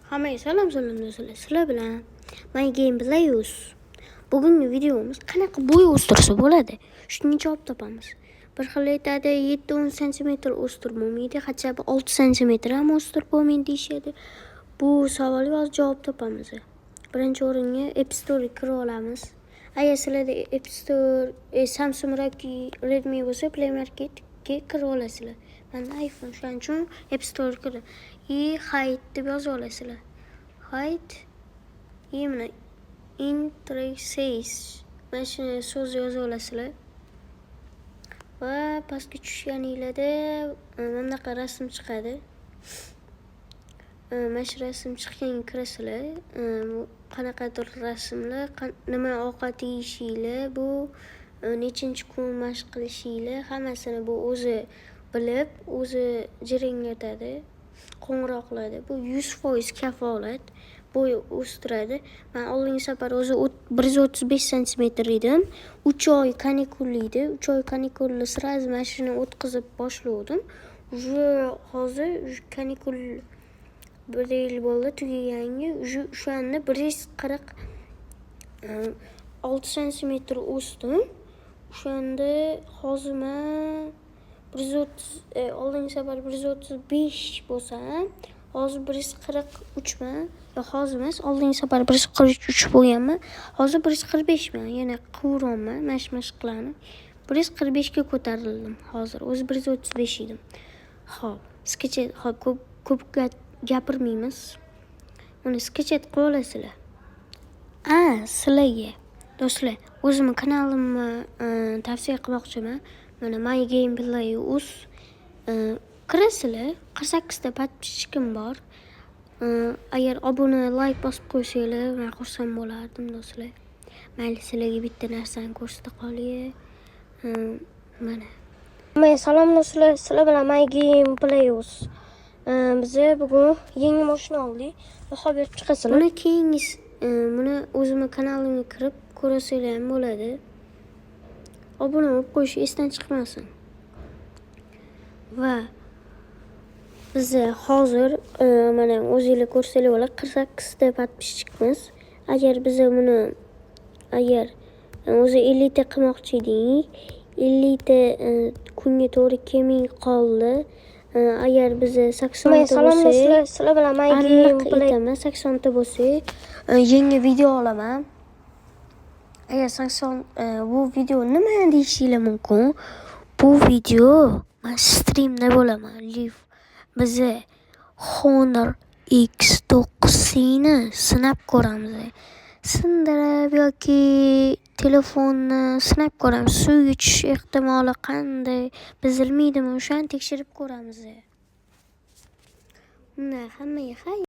Hammaga salom do'stlar. Sizlar bilan My Game Playus. Bugungi videomuz qanaqa bo'y o'stirsa bo'ladi? Shunga javob topamiz. Bir xil aytadi 7-10 sm o'stirib bo'lmaydi, hattoki 6 sm ham o'stirib bo'lmaydi deyishadi. Bu savolga hozir javob topamiz. Birinchi o'ringa App Store ga kirib olamiz. Agar sizlarda App Store, Samsung yoki Redmi bo'lsa, Play Marketga kirib olasizlar. Menda iPhone, shuning uchun App Store ga kirib height deb yozib olasizlar. Height mana interface mana shu so'z yozib olasizlar. Va pastga tushganingizda mana bunaqa rasm chiqadi. Mana shu rasm chiqqanga kirasizlar. Qanaqadir rasmlar, nima ovqat yeyishinglar, bu nechinchi kun mashq qilishinglar, hammasini bu o'zi bilib, o'zi jiringlatadi, qo'ng'iroq qiladi. Bu 100% kafolat bo'y o'stiradi. Men oldingi safar o'zi 135 sm edim. 3 oy kanikul edi. 3 oy kanikulni sразу mashina o'tkazib boshladim. Hozir kanikul 1 yil bo'ldi tugaganga. Shu anda 146 sm o'sdim. O'shanda hozir men 130 oldingi safar 135 bo'lsam, hozir 143 man. Yo, hozir emas, oldingi safar 143 bo'lganman. Hozir 145 man. Yana quvronman, mashqlarni. 145 ga ko'tarildim hozir. O'zi 135 edim. Xo'p, sketch ko'p gapirmaymiz. Uni sketch qilib olasizlar. Sizlarga do'stlar, o'zimning kanalimni tavsiya qilmoqchiman. Mana My Game Playus kirasizlar. 48 ta podpischikim bor. Agar obuna, like bosib qo'ysanglar, men xursand bo'lardim do'stlar. Mayli, sizlarga bitta narsani ko'rsata qolay. Mana. Hammaga salom do'stlar. Sizlar bilan My Game Playus. Biz bugun yangi mashina oldik. Baho berib chiqasizlar. Buni keyingi buni o'zimning kanalimga kirib ko'rasizlar ham bo'ladi. Obuna bo'lib qo'yish esdan chiqmasin. Va biz hozir mana o'zingizlar ko'rsanglar bo'ladi, 48 ta podpisчикmiz. Agar biz buni o'zi 50 ta qilmoqchi edik, 50 ta kunga to'g'ri kelmay qoldi. Agar biz 80 ta bo'lsa, sizlar bilan My Game Playus 80 ta bo'lsa, yangi video olaman. Agar 80 bu video nima deyishinglar mumkin? Bu video men streamda bo'laman, live. Biz Honor X9 ni sinab ko'ramiz. Sindirib yoki telefonni sinab ko'ramiz. Suvga tushish ehtimoli qanday bilmaydimi, o'shani tekshirib ko'ramiz. Hammaga xayr.